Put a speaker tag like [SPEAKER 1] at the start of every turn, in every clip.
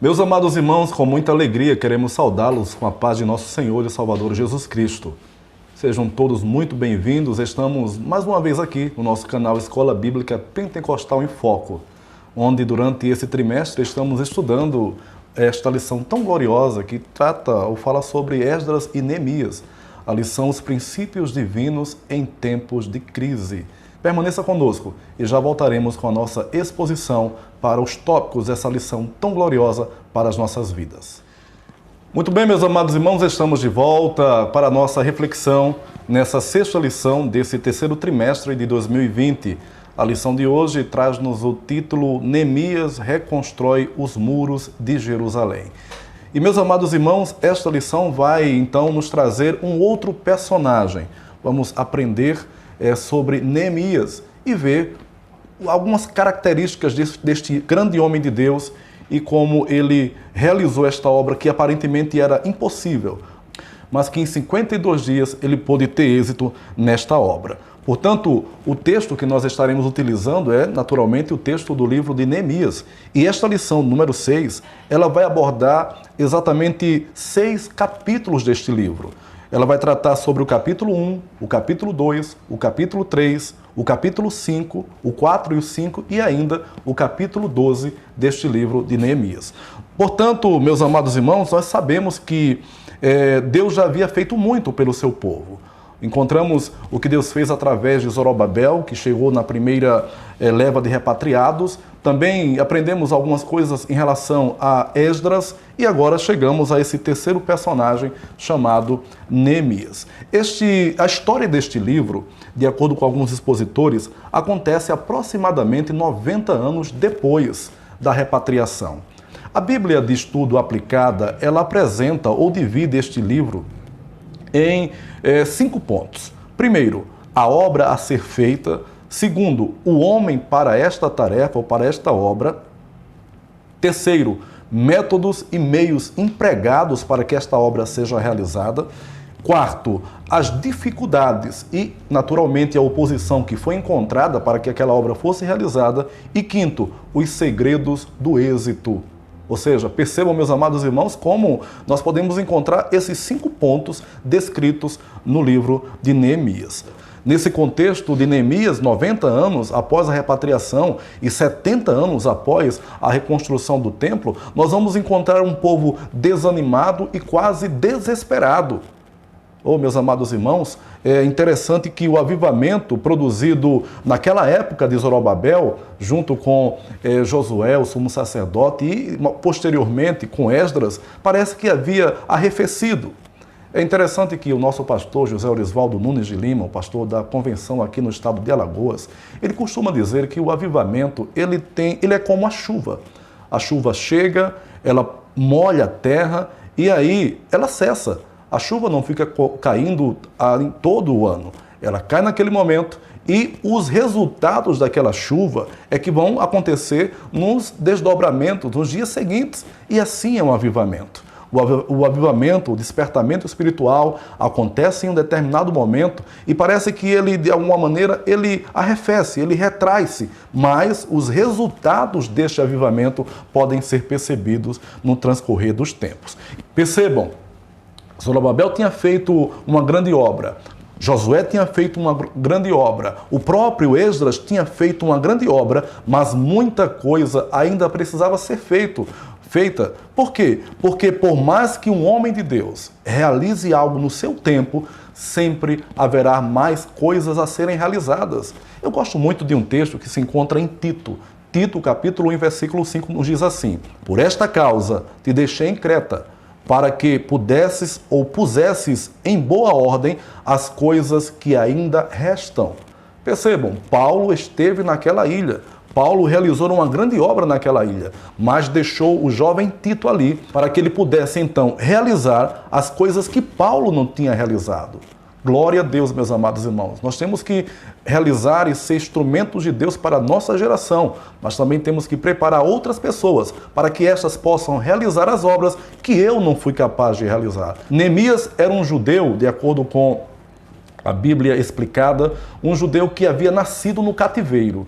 [SPEAKER 1] Meus amados irmãos, com muita alegria queremos saudá-los com a paz de nosso Senhor e Salvador Jesus Cristo. Sejam todos muito bem-vindos. Estamos mais uma vez aqui no nosso canal Escola Bíblica Pentecostal em Foco, onde durante esse trimestre estamos estudando esta lição tão gloriosa que trata ou fala sobre Esdras e Neemias, a lição Os Princípios Divinos em Tempos de Crise. Permaneça conosco e já voltaremos com a nossa exposição para os tópicos dessa lição tão gloriosa para as nossas vidas. Muito bem, meus amados irmãos, estamos de volta para a nossa reflexão nessa sexta lição desse terceiro trimestre de 2020. A lição de hoje traz-nos o título Neemias reconstrói os muros de Jerusalém. E, meus amados irmãos, esta lição vai então nos trazer um outro personagem. Vamos aprender sobre Neemias e ver algumas características deste grande homem de Deus e como ele realizou esta obra que aparentemente era impossível, mas que em 52 dias ele pôde ter êxito nesta obra. Portanto, o texto que nós estaremos utilizando é, naturalmente, o texto do livro de Neemias. E esta lição, número 6, ela vai abordar exatamente 6 capítulos deste livro. Ela vai tratar sobre o capítulo 1, o capítulo 2, o capítulo 3, o capítulo 5, o 4 e o 5 e ainda o capítulo 12 deste livro de Neemias. Portanto, meus amados irmãos, nós sabemos que Deus já havia feito muito pelo seu povo. Encontramos o que Deus fez através de Zorobabel, que chegou na primeira leva de repatriados. Também aprendemos algumas coisas em relação a Esdras e agora chegamos a esse terceiro personagem chamado Neemias. A história deste livro, de acordo com alguns expositores, acontece aproximadamente 90 anos depois da repatriação. A Bíblia de Estudo Aplicada, ela apresenta ou divide este livro em 5 pontos. Primeiro, a obra a ser feita. Segundo, o homem para esta tarefa ou para esta obra. Terceiro, métodos e meios empregados para que esta obra seja realizada. Quarto, as dificuldades e, naturalmente, a oposição que foi encontrada para que aquela obra fosse realizada. E quinto, os segredos do êxito. Ou seja, percebam, meus amados irmãos, como nós podemos encontrar esses 5 pontos descritos no livro de Neemias. Nesse contexto de Neemias, 90 anos após a repatriação e 70 anos após a reconstrução do templo, nós vamos encontrar um povo desanimado e quase desesperado. Meus amados irmãos, é interessante que o avivamento produzido naquela época de Zorobabel, junto com Josué, o sumo sacerdote, e posteriormente com Esdras, parece que havia arrefecido. É interessante que o nosso pastor José Orisvaldo Nunes de Lima, o pastor da convenção aqui no estado de Alagoas, ele costuma dizer que o avivamento ele é como a chuva. A chuva chega, ela molha a terra e aí ela cessa. A chuva não fica caindo em todo o ano, ela cai naquele momento e os resultados daquela chuva é que vão acontecer nos desdobramentos, nos dias seguintes, e assim é um avivamento. O avivamento, o despertamento espiritual acontece em um determinado momento e parece que ele, de alguma maneira, ele arrefece, ele retrai-se, mas os resultados deste avivamento podem ser percebidos no transcorrer dos tempos. Percebam, Zorobabel tinha feito uma grande obra, Josué tinha feito uma grande obra, o próprio Esdras tinha feito uma grande obra, mas muita coisa ainda precisava ser feita. Por quê? Porque por mais que um homem de Deus realize algo no seu tempo, sempre haverá mais coisas a serem realizadas. Eu gosto muito de um texto que se encontra em Tito. Tito, capítulo 1, versículo 5, nos diz assim: Por esta causa te deixei em Creta, para que pudesses ou pusesses em boa ordem as coisas que ainda restam. Percebam, Paulo esteve naquela ilha. Paulo realizou uma grande obra naquela ilha, mas deixou o jovem Tito ali para que ele pudesse então realizar as coisas que Paulo não tinha realizado. Glória a Deus, meus amados irmãos. Nós temos que realizar e ser instrumentos de Deus para a nossa geração, mas também temos que preparar outras pessoas para que estas possam realizar as obras que eu não fui capaz de realizar. Neemias era um judeu, de acordo com a Bíblia explicada, um judeu que havia nascido no cativeiro.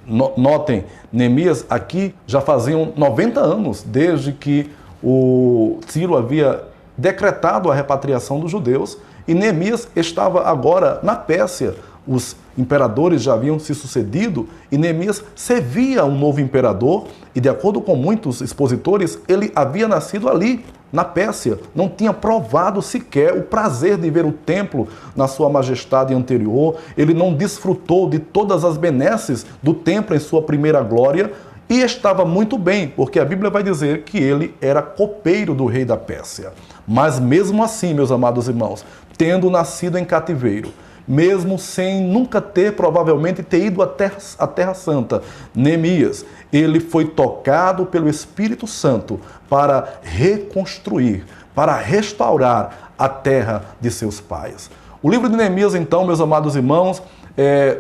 [SPEAKER 1] Notem, Neemias aqui já faziam 90 anos desde que o Ciro havia decretado a repatriação dos judeus e Neemias estava agora na Pérsia. Os imperadores já haviam se sucedido e Neemias servia um novo imperador e, de acordo com muitos expositores, ele havia nascido ali, na Pérsia. Não tinha provado sequer o prazer de ver o templo na sua majestade anterior. Ele não desfrutou de todas as benesses do templo em sua primeira glória e estava muito bem, porque a Bíblia vai dizer que ele era copeiro do rei da Pérsia. Mas mesmo assim, meus amados irmãos, tendo nascido em cativeiro, mesmo sem nunca provavelmente ter ido à Terra Santa, Neemias, ele foi tocado pelo Espírito Santo para reconstruir, para restaurar a terra de seus pais. O livro de Neemias, então, meus amados irmãos,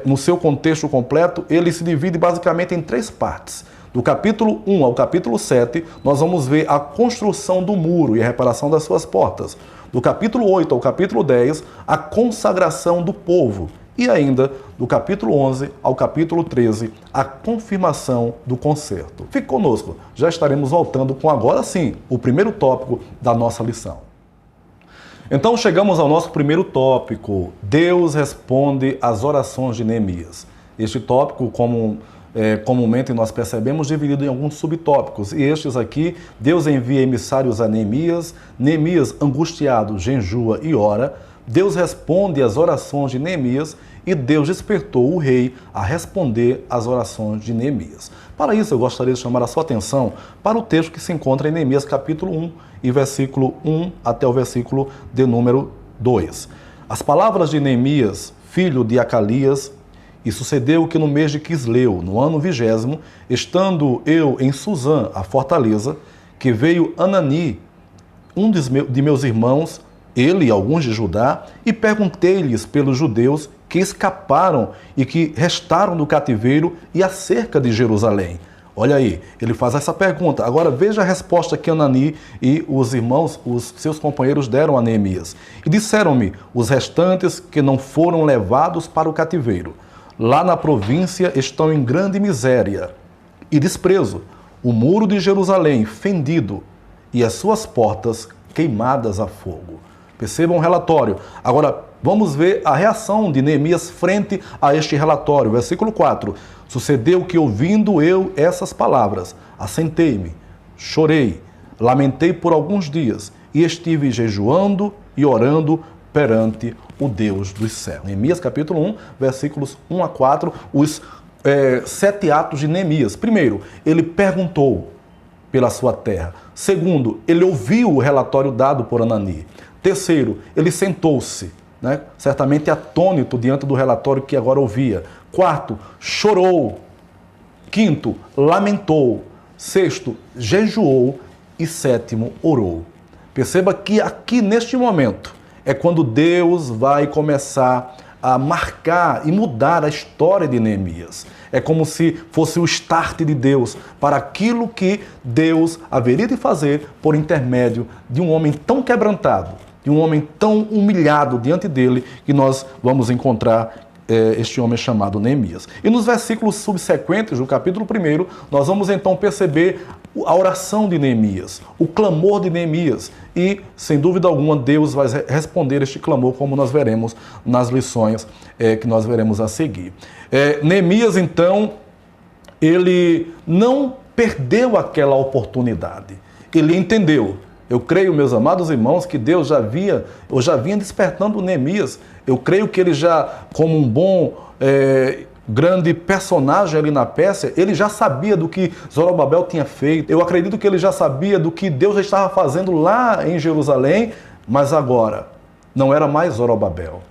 [SPEAKER 1] no seu contexto completo, ele se divide basicamente em 3 partes. Do capítulo 1 ao capítulo 7, nós vamos ver a construção do muro e a reparação das suas portas. Do capítulo 8 ao capítulo 10, a consagração do povo. E ainda, do capítulo 11 ao capítulo 13, a confirmação do concerto. Fique conosco, já estaremos voltando com agora sim o primeiro tópico da nossa lição. Então chegamos ao nosso primeiro tópico, Deus responde às orações de Neemias. Este tópico, comumente nós percebemos, dividido em alguns subtópicos. E estes aqui, Deus envia emissários a Neemias, Neemias angustiado jejua e ora, Deus responde às orações de Neemias e Deus despertou o rei a responder às orações de Neemias. Para isso, eu gostaria de chamar a sua atenção para o texto que se encontra em Neemias capítulo 1, e versículo 1 até o versículo de número 2. As palavras de Neemias, filho de Acalias. E sucedeu que no mês de Quisleu, no ano 20º, estando eu em Suzã, a fortaleza, que veio Anani, um de meus irmãos, ele e alguns de Judá, e perguntei-lhes pelos judeus que escaparam e que restaram do cativeiro e acerca de Jerusalém. Olha aí, ele faz essa pergunta. Agora veja a resposta que Anani e os irmãos, os seus companheiros, deram a Neemias. E disseram-me, os restantes que não foram levados para o cativeiro, lá na província estão em grande miséria e desprezo, o muro de Jerusalém fendido e as suas portas queimadas a fogo. Percebam o relatório. Agora, vamos ver a reação de Neemias frente a este relatório. Versículo 4. Sucedeu que, ouvindo eu essas palavras, assentei-me, chorei, lamentei por alguns dias e estive jejuando e orando perante o Deus dos céus. Neemias capítulo 1, versículos 1 a 4, os 7 atos de Neemias. Primeiro, ele perguntou pela sua terra. Segundo, ele ouviu o relatório dado por Anani. Terceiro, ele sentou-se, certamente atônito diante do relatório que agora ouvia. Quarto, chorou. Quinto, lamentou. Sexto, jejuou. E sétimo, orou. Perceba que aqui neste momento é quando Deus vai começar a marcar e mudar a história de Neemias. É como se fosse o start de Deus para aquilo que Deus haveria de fazer por intermédio de um homem tão quebrantado, de um homem tão humilhado diante dele, que nós vamos encontrar este homem chamado Neemias. E nos versículos subsequentes do capítulo 1, nós vamos então perceber a oração de Neemias, o clamor de Neemias. E, sem dúvida alguma, Deus vai responder este clamor, como nós veremos nas lições que nós veremos a seguir. Neemias, então, ele não perdeu aquela oportunidade. Ele entendeu. Eu creio, meus amados irmãos, que Deus já vinha despertando Neemias. Eu creio que ele já, como um bom grande personagem ali na Pérsia, ele já sabia do que Zorobabel tinha feito. Eu acredito que ele já sabia do que Deus estava fazendo lá em Jerusalém, mas agora não era mais Zorobabel.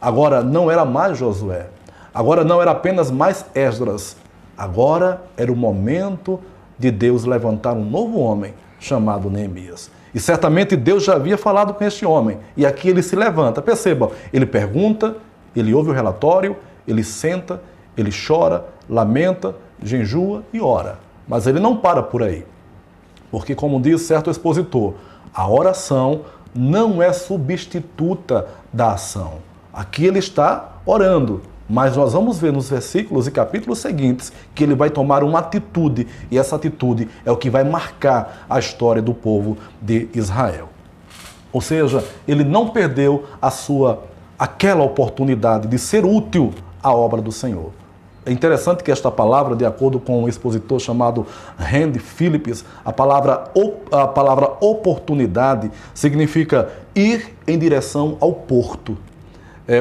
[SPEAKER 1] Agora não era mais Josué. Agora não era apenas mais Esdras. Agora era o momento de Deus levantar um novo homem chamado Neemias. E certamente Deus já havia falado com este homem. E aqui ele se levanta. Percebam, ele pergunta, ele ouve o relatório, ele senta, ele chora, lamenta, jejua e ora. Mas ele não para por aí. Porque, como diz certo expositor, a oração não é substituta da ação. Aqui ele está orando, Mas nós vamos ver nos versículos e capítulos seguintes que ele vai tomar uma atitude, e essa atitude é o que vai marcar a história do povo de Israel. Ou seja, ele não perdeu aquela oportunidade de ser útil à obra do Senhor. É interessante que esta palavra, de acordo com um expositor chamado Randy Phillips, a palavra oportunidade significa ir em direção ao porto.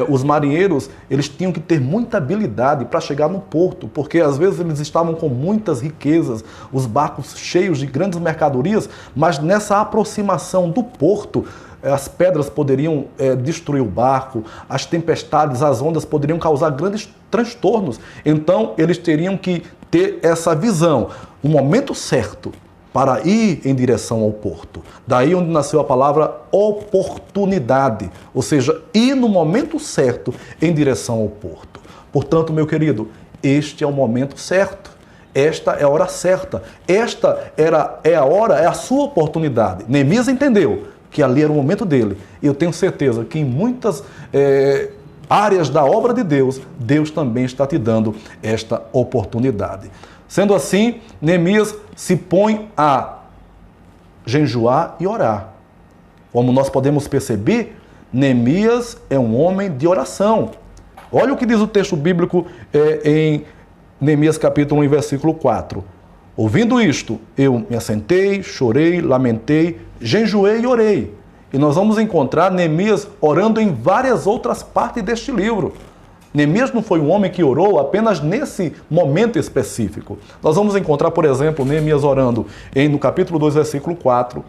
[SPEAKER 1] Os marinheiros, eles tinham que ter muita habilidade para chegar no porto, porque às vezes eles estavam com muitas riquezas, os barcos cheios de grandes mercadorias, mas nessa aproximação do porto, as pedras poderiam destruir o barco, as tempestades, as ondas poderiam causar grandes transtornos. Então, eles teriam que ter essa visão, o momento certo para ir em direção ao porto. Daí onde nasceu a palavra oportunidade, ou seja, ir no momento certo em direção ao porto. Portanto, meu querido, este é o momento certo. Esta é a hora certa. Esta é a hora, é a sua oportunidade. Neemias entendeu que ali era o momento dele. E eu tenho certeza que em muitas áreas da obra de Deus, Deus também está te dando esta oportunidade. Sendo assim, Neemias se põe a jejuar e orar. Como nós podemos perceber, Neemias é um homem de oração. Olha o que diz o texto bíblico em Neemias capítulo 1, versículo 4. Ouvindo isto, eu me assentei, chorei, lamentei, jejuei e orei. E nós vamos encontrar Neemias orando em várias outras partes deste livro. Neemias não foi um homem que orou apenas nesse momento específico. Nós vamos encontrar, por exemplo, Neemias orando no capítulo 2, versículo 4,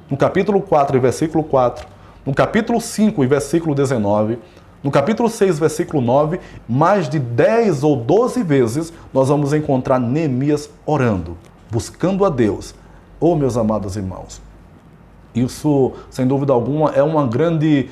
[SPEAKER 1] no capítulo 4, versículo 4, no capítulo 5, versículo 19, no capítulo 6, versículo 9, mais de 10 ou 12 vezes nós vamos encontrar Neemias orando, buscando a Deus. Oh, meus amados irmãos, isso, sem dúvida alguma, é um grande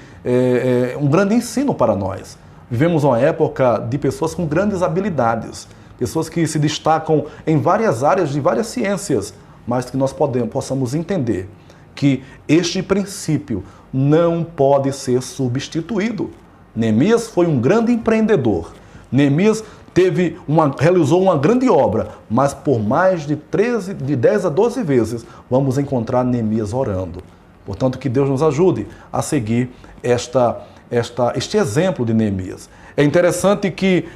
[SPEAKER 1] ensino para nós. Vivemos uma época de pessoas com grandes habilidades, pessoas que se destacam em várias áreas de várias ciências, mas que nós possamos entender que este princípio não pode ser substituído. Neemias foi um grande empreendedor. Neemias realizou uma grande obra, mas por mais de 10 a 12 vezes vamos encontrar Neemias orando. Portanto, que Deus nos ajude a seguir este exemplo de Neemias. É interessante que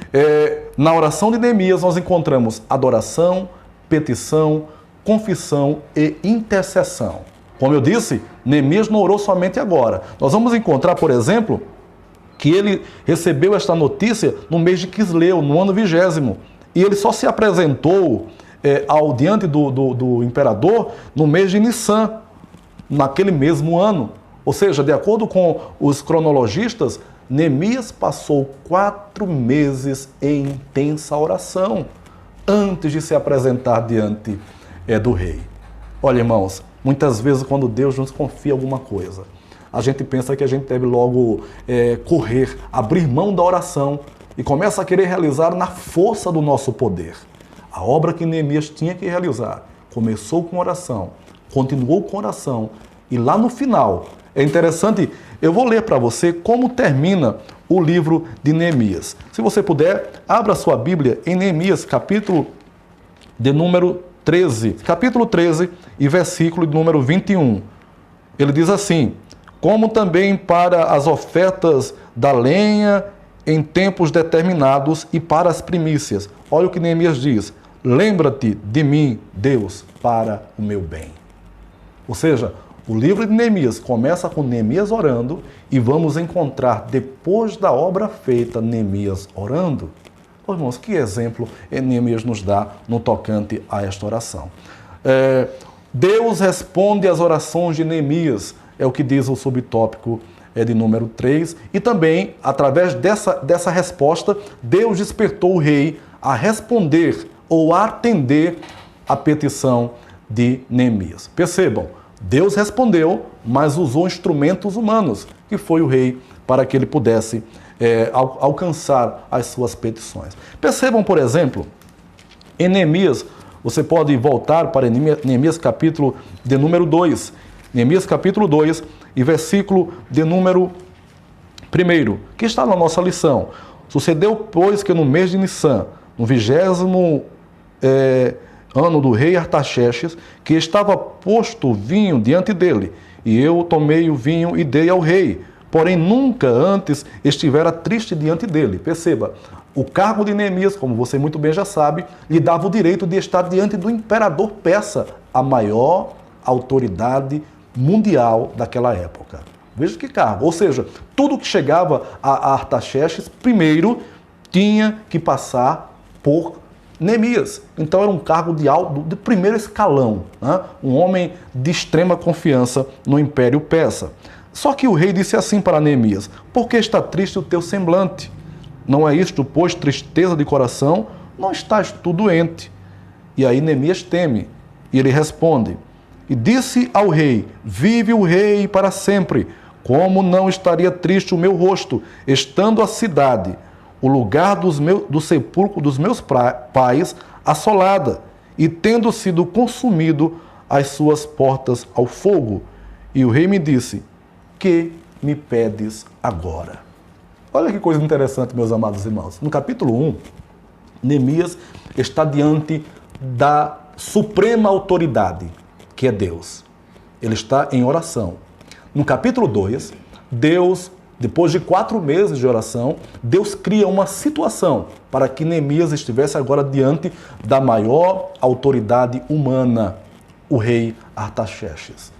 [SPEAKER 1] na oração de Neemias nós encontramos adoração, petição, confissão e intercessão. Como eu disse, Neemias não orou somente agora. Nós vamos encontrar, por exemplo, que ele recebeu esta notícia no mês de Quisleu, no ano 20º, e ele só se apresentou diante do imperador no mês de Nissan, naquele mesmo ano. Ou seja, de acordo com os cronologistas, Neemias passou 4 meses em intensa oração antes de se apresentar diante do rei. Olha, irmãos, muitas vezes quando Deus nos confia alguma coisa, a gente pensa que a gente deve logo correr, abrir mão da oração e começa a querer realizar na força do nosso poder. A obra que Neemias tinha que realizar começou com oração, continuou com oração e lá no final, é interessante, eu vou ler para você como termina o livro de Neemias. Se você puder, abra sua Bíblia em Neemias, capítulo de número 13. Capítulo 13 e versículo de número 21. Ele diz assim: como também para as ofertas da lenha em tempos determinados e para as primícias. Olha o que Neemias diz: lembra-te de mim, Deus, para o meu bem. Ou seja, o livro de Neemias começa com Neemias orando e vamos encontrar, depois da obra feita, Neemias orando. Oh, irmãos, que exemplo Neemias nos dá no tocante a esta oração. Deus responde às orações de Neemias, é o que diz o subtópico de número 3, e também, através dessa resposta, Deus despertou o rei a responder ou a atender a petição de Neemias. Percebam, Deus respondeu, mas usou instrumentos humanos, que foi o rei, para que ele pudesse alcançar as suas petições. Percebam, por exemplo, em Neemias, você pode voltar para Neemias capítulo de número 2, Neemias capítulo 2 e versículo de número 1, que está na nossa lição. Sucedeu, pois, que no mês de Nissan, no 20º ano do rei Artaxerxes, que estava posto vinho diante dele, e eu tomei o vinho e dei ao rei, porém nunca antes estivera triste diante dele. Perceba, o cargo de Neemias, como você muito bem já sabe, lhe dava o direito de estar diante do imperador persa, a maior autoridade mundial daquela época. Veja que cargo. Ou seja, tudo que chegava a Artaxerxes, primeiro tinha que passar por Neemias. Então era um cargo de primeiro escalão, né? Um homem de extrema confiança no Império Persa. Só que o rei disse assim para Neemias: por que está triste o teu semblante? Não é isto, pois, tristeza de coração? Não estás tu doente? E aí Neemias teme, e ele responde, e disse ao rei: vive o rei para sempre. Como não estaria triste o meu rosto, estando a cidade, o lugar do sepulcro dos meus pais, assolada, e tendo sido consumido as suas portas ao fogo? E o rei me disse: que me pedes agora? Olha que coisa interessante, meus amados irmãos. No capítulo 1, Neemias está diante da suprema autoridade, que é Deus. Ele está em oração. No capítulo 2, Deus, depois de 4 meses de oração, Deus cria uma situação para que Neemias estivesse agora diante da maior autoridade humana, o rei Artaxerxes.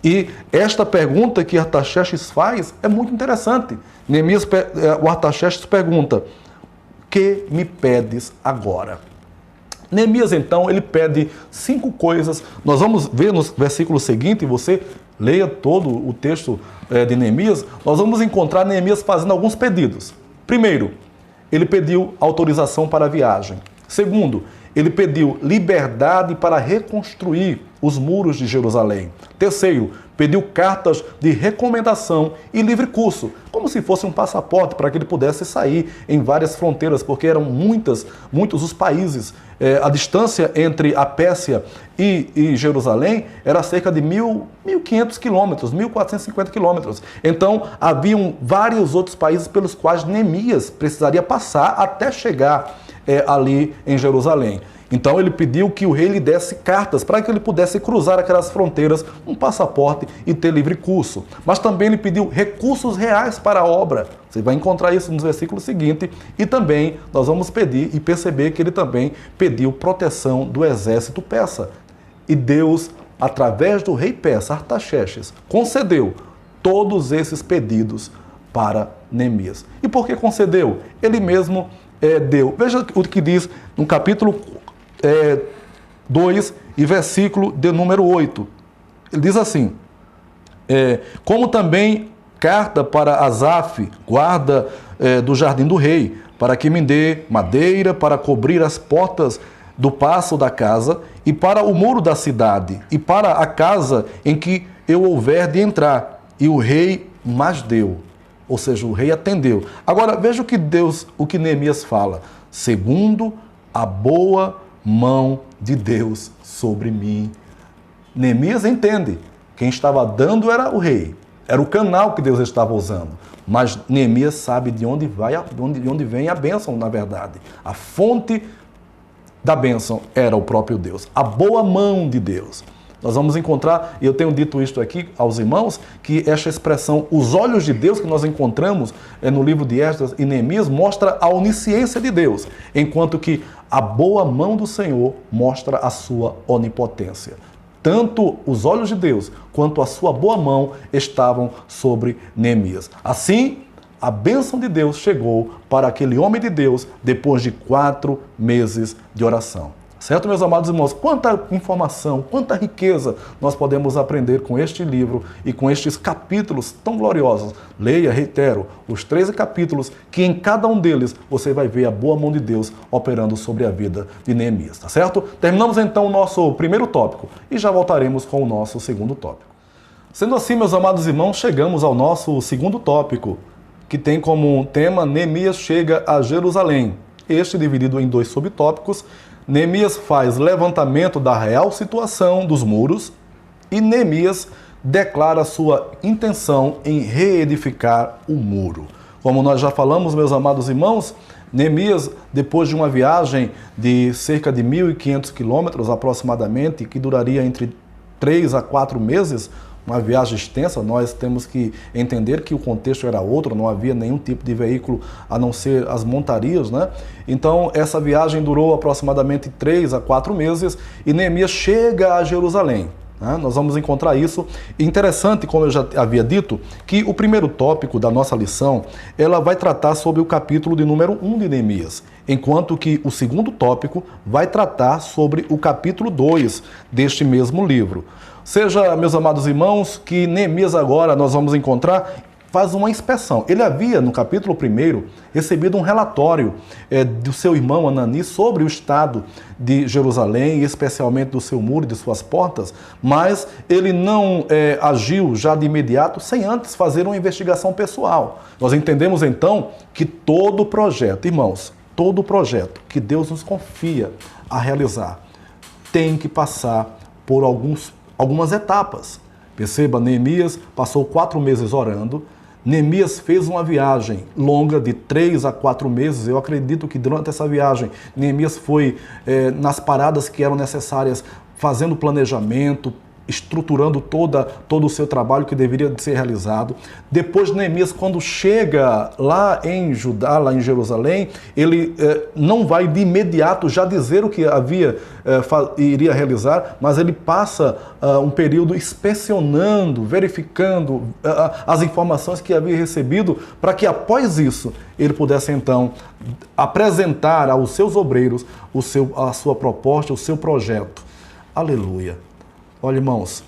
[SPEAKER 1] E esta pergunta que Artaxerxes faz é muito interessante. O Artaxerxes pergunta: que me pedes agora? Neemias, então, ele pede 5 coisas. Nós vamos ver no versículo seguinte, você leia todo o texto de Neemias, nós vamos encontrar Neemias fazendo alguns pedidos. Primeiro, ele pediu autorização para a viagem. Segundo, ele pediu liberdade para reconstruir os muros de Jerusalém. Terceiro, pediu cartas de recomendação e livre curso, como se fosse um passaporte para que ele pudesse sair em várias fronteiras, porque eram muitos os países. A distância entre a Pérsia e Jerusalém era cerca de 1.500 quilômetros, 1.450 quilômetros. Então, haviam vários outros países pelos quais Neemias precisaria passar até chegar ali em Jerusalém. Então ele pediu que o rei lhe desse cartas para que ele pudesse cruzar aquelas fronteiras, um passaporte e ter livre curso. Mas também ele pediu recursos reais para a obra. Você vai encontrar isso no versículo seguinte. E também nós vamos pedir e perceber que ele também pediu proteção do exército persa. E Deus, através do rei persa Artaxerxes, concedeu todos esses pedidos para Neemias. E por que concedeu? Ele mesmo deu. Veja o que diz no capítulo 2 e versículo de número 8. Ele diz assim: como também carta para Asaf, guarda do jardim do rei, para que me dê madeira para cobrir as portas do paço da casa e para o muro da cidade e para a casa em que eu houver de entrar. E o rei mas deu. Ou seja, o rei atendeu. Agora, veja o que Neemias fala. Segundo a boa mão de Deus sobre mim. Neemias entende. Quem estava dando era o rei. Era o canal que Deus estava usando. Mas Neemias sabe de onde vem a bênção, na verdade. A fonte da bênção era o próprio Deus. A boa mão de Deus. Nós vamos encontrar, e eu tenho dito isto aqui aos irmãos, que esta expressão, os olhos de Deus, que nós encontramos no livro de Esdras e Neemias, mostra a onisciência de Deus, enquanto que a boa mão do Senhor mostra a sua onipotência. Tanto os olhos de Deus, quanto a sua boa mão estavam sobre Neemias. Assim, a bênção de Deus chegou para aquele homem de Deus depois de 4 meses de oração. Certo, meus amados irmãos? Quanta informação, quanta riqueza nós podemos aprender com este livro e com estes capítulos tão gloriosos. Leia, reitero, os 13 capítulos, que em cada um deles você vai ver a boa mão de Deus operando sobre a vida de Neemias, tá certo? Terminamos então o nosso primeiro tópico e já voltaremos com o nosso segundo tópico. Sendo assim, meus amados irmãos, chegamos ao nosso segundo tópico, que tem como tema Neemias chega a Jerusalém. Este dividido em 2 subtópicos. Neemias faz levantamento da real situação dos muros e Neemias declara sua intenção em reedificar o muro. Como nós já falamos, meus amados irmãos, Neemias, depois de uma viagem de cerca de 1.500 quilômetros aproximadamente, que duraria entre 3 a 4 meses, uma viagem extensa, nós temos que entender que o contexto era outro, não havia nenhum tipo de veículo a não ser as montarias, né? Então, essa viagem durou aproximadamente 3 a 4 meses e Neemias chega a Jerusalém. Nós vamos encontrar isso. Interessante, como eu já havia dito, que o primeiro tópico da nossa lição, ela vai tratar sobre o capítulo de número 1 de Neemias, enquanto que o segundo tópico vai tratar sobre o capítulo 2 deste mesmo livro. Seja, meus amados irmãos, que Neemias agora nós vamos encontrar faz uma inspeção. Ele havia, no capítulo 1, recebido um relatório do seu irmão Anani sobre o estado de Jerusalém, especialmente do seu muro e de suas portas, mas ele não agiu já de imediato sem antes fazer uma investigação pessoal. Nós entendemos então que todo projeto, irmãos, todo projeto que Deus nos confia a realizar tem que passar por algumas etapas. Perceba, Neemias passou 4 meses orando. Neemias fez uma viagem longa de 3 a 4 meses. Eu acredito que durante essa viagem, Neemias foi nas paradas que eram necessárias, fazendo planejamento, estruturando todo o seu trabalho que deveria ser realizado. Depois, Neemias, quando chega lá em Judá, lá em Jerusalém, ele não vai de imediato já dizer o que iria realizar, mas ele passa um período inspecionando, verificando as informações que havia recebido, para que após isso ele pudesse então apresentar aos seus obreiros a sua proposta, o seu projeto. Aleluia! Olha, irmãos,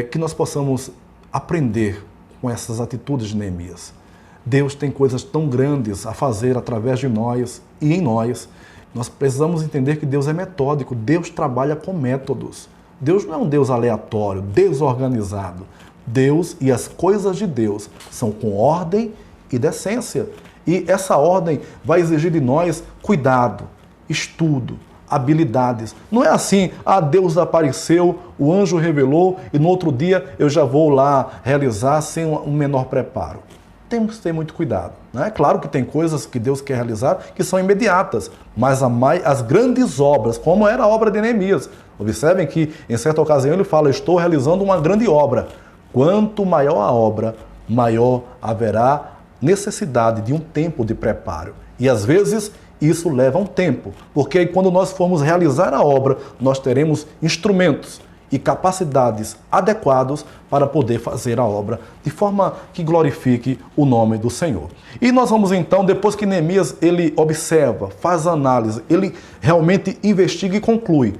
[SPEAKER 1] que nós possamos aprender com essas atitudes de Neemias. Deus tem coisas tão grandes a fazer através de nós e em nós. Nós precisamos entender que Deus é metódico, Deus trabalha com métodos. Deus não é um Deus aleatório, desorganizado. Deus e as coisas de Deus são com ordem e decência. E essa ordem vai exigir de nós cuidado, estudo, habilidades. Não é assim, Deus apareceu, o anjo revelou e no outro dia eu já vou lá realizar sem um menor preparo. Temos que ter muito cuidado. É claro que tem coisas que Deus quer realizar que são imediatas, mas as grandes obras, como era a obra de Neemias, observem que em certa ocasião ele fala, estou realizando uma grande obra. Quanto maior a obra, maior haverá necessidade de um tempo de preparo. E às vezes isso leva um tempo, porque quando nós formos realizar a obra, nós teremos instrumentos e capacidades adequados para poder fazer a obra de forma que glorifique o nome do Senhor. E nós vamos então, depois que Neemias ele observa, faz a análise, ele realmente investiga e conclui.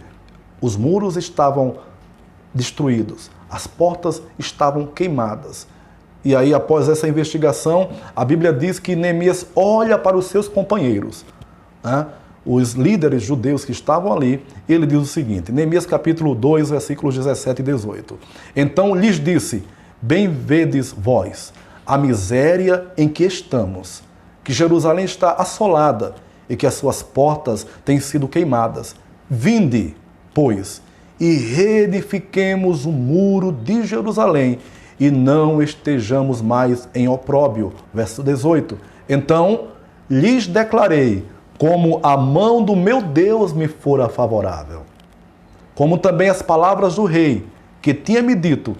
[SPEAKER 1] Os muros estavam destruídos, as portas estavam queimadas. E aí, após essa investigação, a Bíblia diz que Neemias olha para os seus companheiros, os líderes judeus que estavam ali, ele diz o seguinte, Neemias capítulo 2, versículos 17 e 18. Então lhes disse, bem vedes vós a miséria em que estamos, que Jerusalém está assolada e que as suas portas têm sido queimadas. Vinde, pois, e reedifiquemos o muro de Jerusalém e não estejamos mais em opróbrio. Verso 18. Então lhes declarei, como a mão do meu Deus me fora favorável, como também as palavras do rei, que tinha me dito.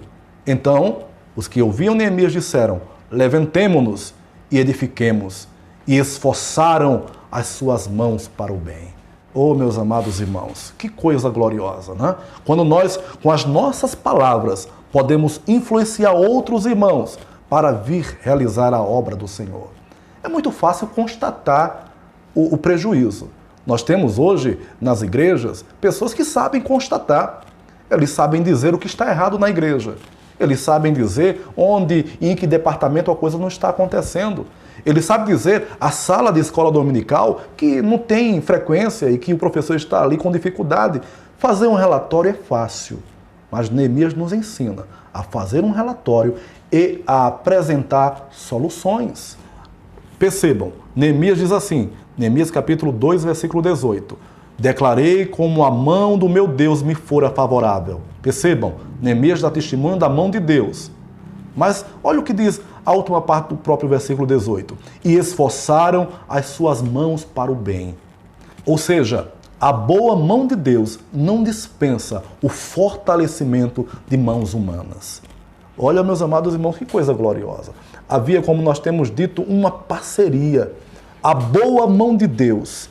[SPEAKER 1] Então, os que ouviam Neemias disseram, levantemo-nos e edifiquemos, e esforçaram as suas mãos para o bem. Oh, meus amados irmãos, que coisa gloriosa, né? Quando nós, com as nossas palavras, podemos influenciar outros irmãos para vir realizar a obra do Senhor. É muito fácil constatar o prejuízo. Nós temos hoje, nas igrejas, pessoas que sabem constatar. Eles sabem dizer o que está errado na igreja. Eles sabem dizer onde e em que departamento a coisa não está acontecendo. Eles sabem dizer a sala de escola dominical que não tem frequência e que o professor está ali com dificuldade. Fazer um relatório é fácil, mas Neemias nos ensina a fazer um relatório e a apresentar soluções. Percebam, Neemias diz assim, Neemias capítulo 2, versículo 18. Declarei como a mão do meu Deus me fora favorável. Percebam, Neemias dá testemunho da mão de Deus. Mas olha o que diz a última parte do próprio versículo 18. E esforçaram as suas mãos para o bem. Ou seja, a boa mão de Deus não dispensa o fortalecimento de mãos humanas. Olha, meus amados irmãos, que coisa gloriosa. Havia, como nós temos dito, uma parceria. A boa mão de Deus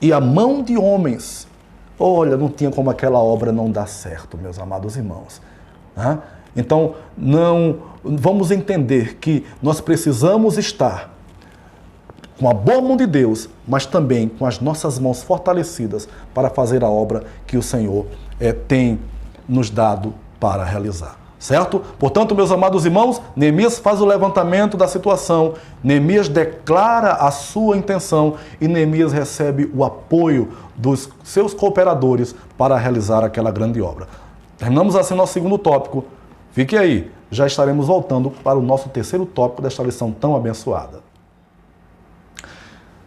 [SPEAKER 1] e a mão de homens. Olha, não tinha como aquela obra não dar certo, meus amados irmãos. Então, vamos entender que nós precisamos estar com a boa mão de Deus, mas também com as nossas mãos fortalecidas para fazer a obra que o Senhor tem nos dado para realizar. Certo? Portanto, meus amados irmãos, Neemias faz o levantamento da situação, Neemias declara a sua intenção e Neemias recebe o apoio dos seus cooperadores para realizar aquela grande obra. Terminamos assim nosso segundo tópico. Fique aí, já estaremos voltando para o nosso terceiro tópico desta lição tão abençoada.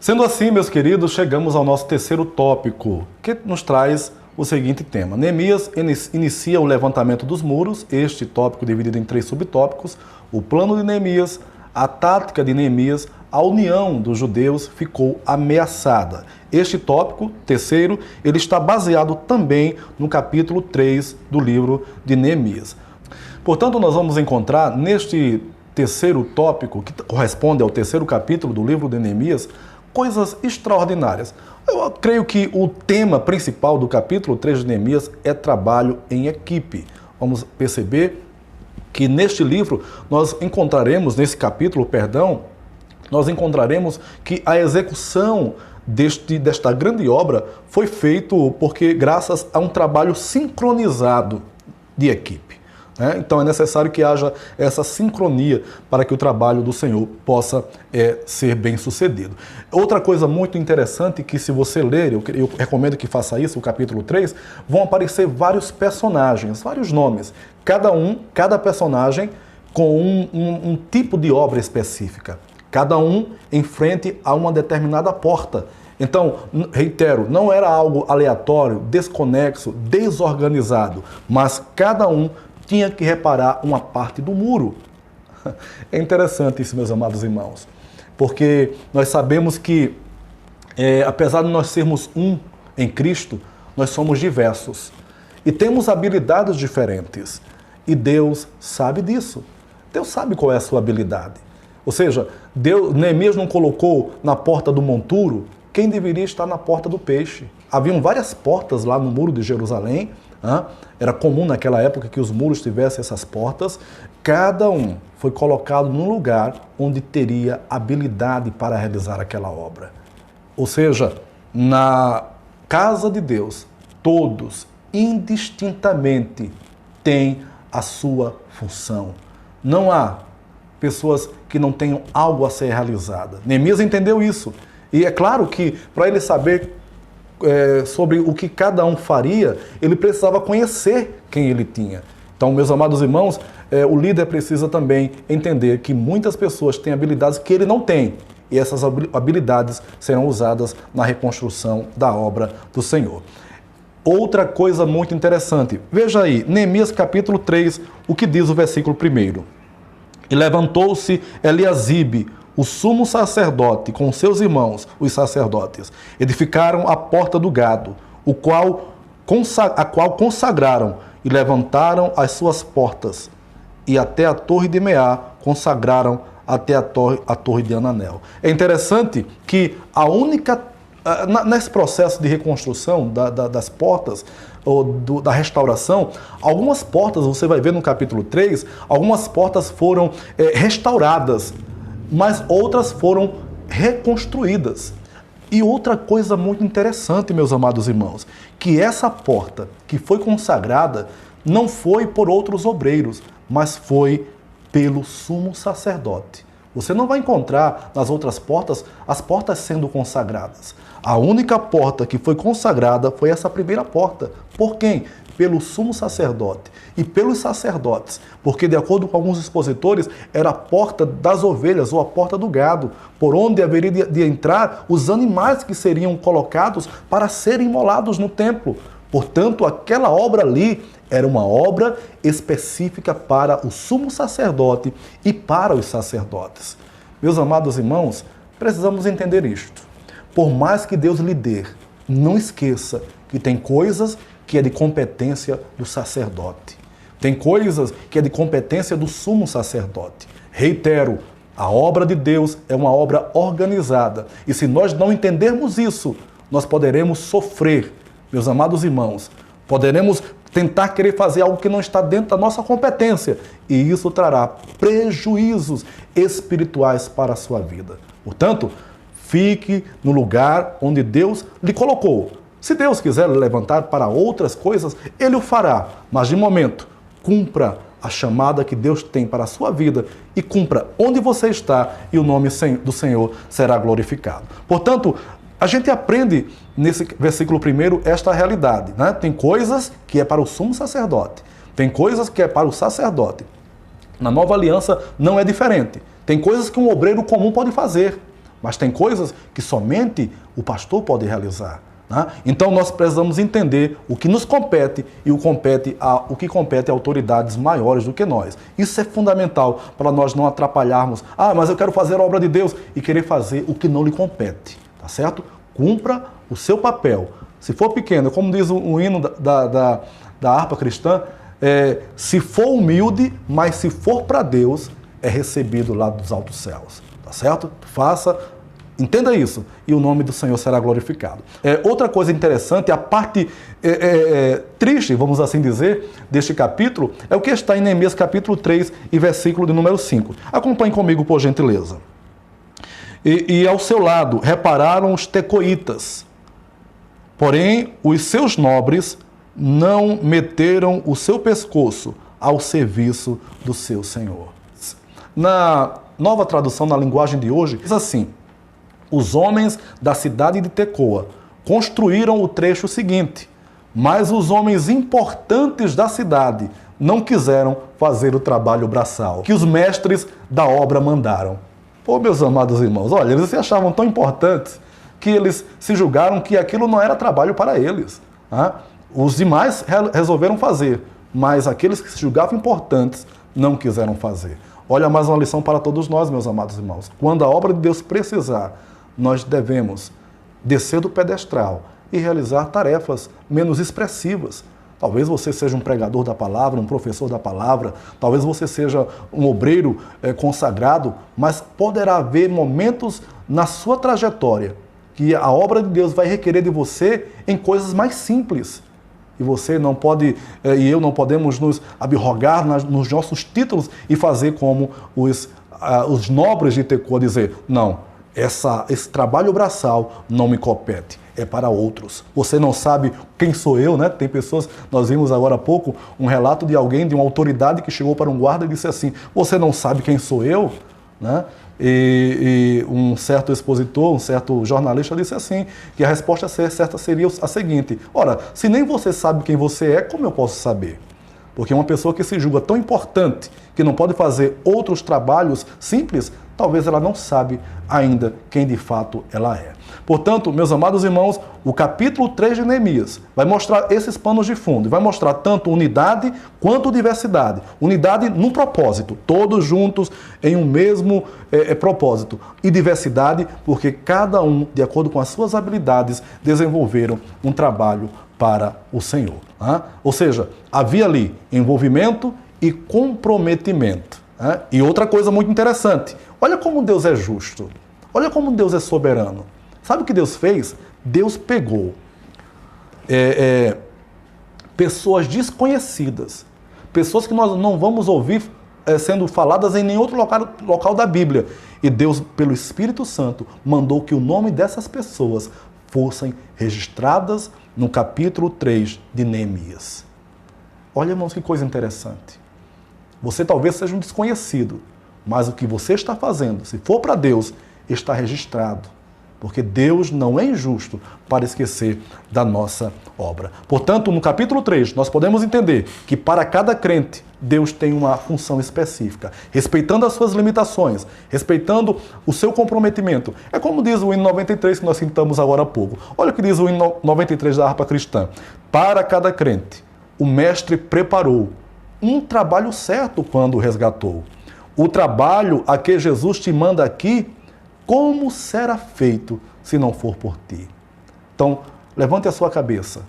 [SPEAKER 1] Sendo assim, meus queridos, chegamos ao nosso terceiro tópico, que nos traz o seguinte tema. Neemias inicia o levantamento dos muros, este tópico dividido em 3 subtópicos, o plano de Neemias, a tática de Neemias, a união dos judeus ficou ameaçada. Este tópico, terceiro, ele está baseado também no capítulo 3 do livro de Neemias. Portanto, nós vamos encontrar neste terceiro tópico, que corresponde ao terceiro capítulo do livro de Neemias, coisas extraordinárias. Eu creio que o tema principal do capítulo 3 de Neemias é trabalho em equipe. Vamos perceber que neste livro nós encontraremos, nesse capítulo, nós encontraremos que a execução desta grande obra foi feito graças a um trabalho sincronizado de equipe. Então é necessário que haja essa sincronia para que o trabalho do Senhor possa ser bem sucedido. Outra coisa muito interessante que, se você ler, eu recomendo que faça isso, o capítulo 3, vão aparecer vários personagens, vários nomes, cada personagem com um tipo de obra específica, cada um em frente a uma determinada porta. Então, reitero, não era algo aleatório, desconexo, desorganizado, mas cada um tinha que reparar uma parte do muro. É interessante isso, meus amados irmãos, porque nós sabemos que, apesar de nós sermos um em Cristo, nós somos diversos e temos habilidades diferentes. E Deus sabe disso. Deus sabe qual é a sua habilidade. Ou seja, Neemias não colocou na porta do monturo quem deveria estar na porta do peixe. Haviam várias portas lá no muro de Jerusalém. Era comum naquela época que os muros tivessem essas portas. Cada um foi colocado num lugar onde teria habilidade para realizar aquela obra. Ou seja, na casa de Deus, todos, indistintamente, têm a sua função. Não há pessoas que não tenham algo a ser realizado. Neemias entendeu isso. E é claro que, para ele saber sobre o que cada um faria, ele precisava conhecer quem ele tinha. Então, meus amados irmãos, o líder precisa também entender que muitas pessoas têm habilidades que ele não tem, e essas habilidades serão usadas na reconstrução da obra do Senhor. Outra coisa muito interessante, veja aí, Neemias capítulo 3, o que diz o versículo 1. E levantou-se Eliasibe, o sumo sacerdote, com seus irmãos, os sacerdotes, edificaram a porta do gado, a qual consagraram, e levantaram as suas portas, e até a torre de Meá consagraram até a torre de Ananel. É interessante que nesse processo de reconstrução das portas, da restauração, algumas portas, você vai ver no capítulo 3, algumas portas foram restauradas, mas outras foram reconstruídas. E outra coisa muito interessante, meus amados irmãos, que essa porta que foi consagrada não foi por outros obreiros, mas foi pelo sumo sacerdote. Você não vai encontrar nas outras portas as portas sendo consagradas. A única porta que foi consagrada foi essa primeira porta. Por quem? Pelo sumo sacerdote e pelos sacerdotes, porque, de acordo com alguns expositores, era a porta das ovelhas ou a porta do gado, por onde haveria de entrar os animais que seriam colocados para serem imolados no templo. Portanto, aquela obra ali era uma obra específica para o sumo sacerdote e para os sacerdotes. Meus amados irmãos, precisamos entender isto. Por mais que Deus lhe dê, não esqueça que tem coisas que é de competência do sacerdote. Tem coisas que é de competência do sumo sacerdote. Reitero, a obra de Deus é uma obra organizada. E se nós não entendermos isso, nós poderemos sofrer, meus amados irmãos. Poderemos tentar querer fazer algo que não está dentro da nossa competência. E isso trará prejuízos espirituais para a sua vida. Portanto, fique no lugar onde Deus lhe colocou. Se Deus quiser lhe levantar para outras coisas, Ele o fará. Mas, de momento, cumpra a chamada que Deus tem para a sua vida e cumpra onde você está e o nome do Senhor será glorificado. Portanto, a gente aprende nesse versículo 1 esta realidade, né? Tem coisas que é para o sumo sacerdote, tem coisas que é para o sacerdote. Na nova aliança não é diferente. Tem coisas que um obreiro comum pode fazer, mas tem coisas que somente o pastor pode realizar. Então nós precisamos entender o que nos compete e o que compete a autoridades maiores do que nós. Isso é fundamental para nós não atrapalharmos. Mas eu quero fazer a obra de Deus e querer fazer o que não lhe compete. Tá certo? Cumpra o seu papel. Se for pequeno, como diz o hino da harpa cristã, se for humilde, mas se for para Deus, é recebido lá dos altos céus. Tá certo? Faça. Entenda isso, e o nome do Senhor será glorificado. Outra coisa interessante, a parte triste, vamos assim dizer, deste capítulo, é o que está em Neemias capítulo 3 e versículo de número 5. Acompanhe comigo, por gentileza. E ao seu lado repararam os tecoitas, porém os seus nobres não meteram o seu pescoço ao serviço do seu Senhor. Na nova tradução, na linguagem de hoje, diz assim: os homens da cidade de Tecoa construíram o trecho seguinte, mas os homens importantes da cidade não quiseram fazer o trabalho braçal que os mestres da obra mandaram. Pô, meus amados irmãos, olha, eles se achavam tão importantes que eles se julgaram que aquilo não era trabalho para eles. Os demais resolveram fazer, mas aqueles que se julgavam importantes não quiseram fazer. Olha, mais uma lição para todos nós, meus amados irmãos. Quando a obra de Deus precisar, nós devemos descer do pedestal e realizar tarefas menos expressivas. Talvez você seja um pregador da palavra, um professor da palavra, talvez você seja um obreiro consagrado, mas poderá haver momentos na sua trajetória que a obra de Deus vai requerer de você em coisas mais simples. E você não pode, e eu não podemos nos abrogar nos nossos títulos e fazer como os nobres de Tecoa, dizer, não, esse trabalho braçal não me compete, é para outros. Você não sabe quem sou eu, né? Tem pessoas, nós vimos agora há pouco um relato de alguém, de uma autoridade que chegou para um guarda e disse assim, você não sabe quem sou eu? Né? E um certo expositor, um certo jornalista disse assim, que a resposta certa seria a seguinte, ora, se nem você sabe quem você é, como eu posso saber? Porque uma pessoa que se julga tão importante, que não pode fazer outros trabalhos simples, talvez ela não sabe ainda quem de fato ela é. Portanto, meus amados irmãos, o capítulo 3 de Neemias vai mostrar esses panos de fundo, vai mostrar tanto unidade quanto diversidade. Unidade num propósito, todos juntos em um mesmo propósito. E diversidade porque cada um, de acordo com as suas habilidades, desenvolveram um trabalho para o Senhor. Ou seja, havia ali envolvimento e comprometimento. E outra coisa muito interessante, olha como Deus é justo, olha como Deus é soberano. Sabe o que Deus fez? Deus pegou pessoas desconhecidas, pessoas que nós não vamos ouvir sendo faladas em nenhum outro local da Bíblia. E Deus, pelo Espírito Santo, mandou que o nome dessas pessoas fossem registradas no capítulo 3 de Neemias. Olha, irmãos, que coisa interessante. Você talvez seja um desconhecido, mas o que você está fazendo, se for para Deus, está registrado. porque Deus não é injusto para esquecer da nossa obra. Portanto, no capítulo 3, nós podemos entender que para cada crente, Deus tem uma função específica, respeitando as suas limitações, respeitando o seu comprometimento. É como diz o hino 93 que nós citamos agora há pouco. Olha o que diz o hino 93 da harpa cristã. Para cada crente, o mestre preparou um trabalho certo quando o resgatou. O trabalho a que Jesus te manda aqui, como será feito se não for por ti? Então, levante a sua cabeça.